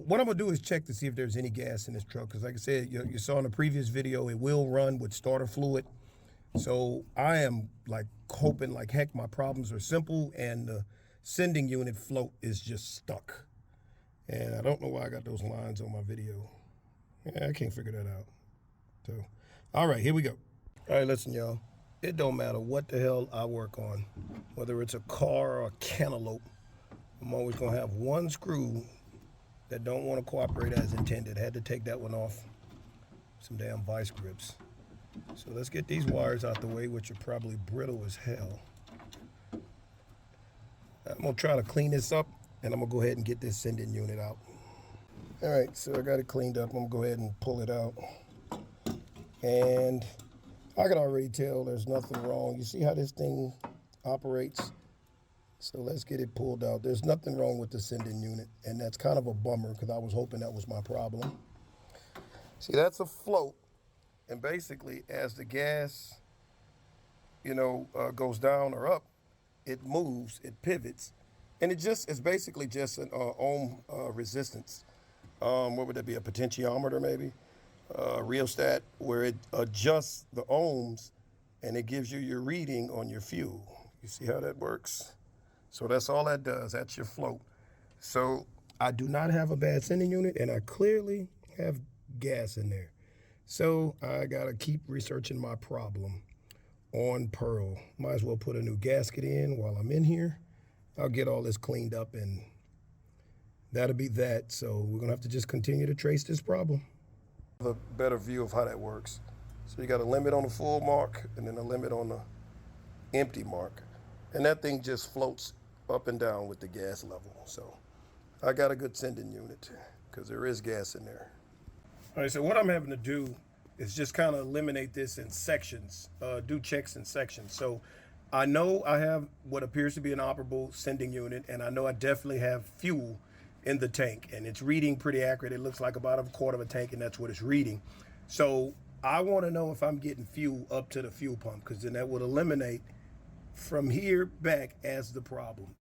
what I'm gonna do is check to see if there's any gas in this truck, because like I said, you saw in the previous video, it will run with starter fluid. So I am like hoping like heck my problems are simple and the sending unit float is just stuck. And I don't know why I got those lines on my video. Yeah, I can't figure that out. So, all right, here we go. All right, listen, y'all. It don't matter what the hell I work on, whether it's a car or a cantaloupe, I'm always gonna have one screw that don't want to cooperate as intended. Had to take that one off. Some damn vice grips. So let's get these wires out the way, which are probably brittle as hell. I'm gonna try to clean this up, and I'm gonna go ahead and get this sending unit out. All right, so I got it cleaned up. I'm gonna go ahead and pull it out. And I can already tell there's nothing wrong. You see how this thing operates? So let's get it pulled out. There's nothing wrong with the sending unit, and that's kind of a bummer because I was hoping that was my problem. See, that's a float. And basically, as the gas, goes down or up, it moves, it pivots, and it's basically just an ohm resistance. What would that be? A potentiometer, maybe? Rheostat, where it adjusts the ohms, and it gives you your reading on your fuel. You see how that works? So that's all that does. That's your float. So I do not have a bad sending unit, and I clearly have gas in there. So I gotta keep researching my problem on Pearl. Might as well put a new gasket in while I'm in here. I'll get all this cleaned up and that'll be that. So we're gonna have to just continue to trace this problem. A better view of how that works. So you got a limit on the full mark and then a limit on the empty mark. And that thing just floats up and down with the gas level. So I got a good sending unit because there is gas in there. All right, so what I'm having to do is just kind of eliminate this in sections, do checks in sections. So I know I have what appears to be an operable sending unit, and I know I definitely have fuel in the tank, and it's reading pretty accurate. It looks like about a quarter of a tank, and that's what it's reading. So I want to know if I'm getting fuel up to the fuel pump, because then that would eliminate from here back as the problem.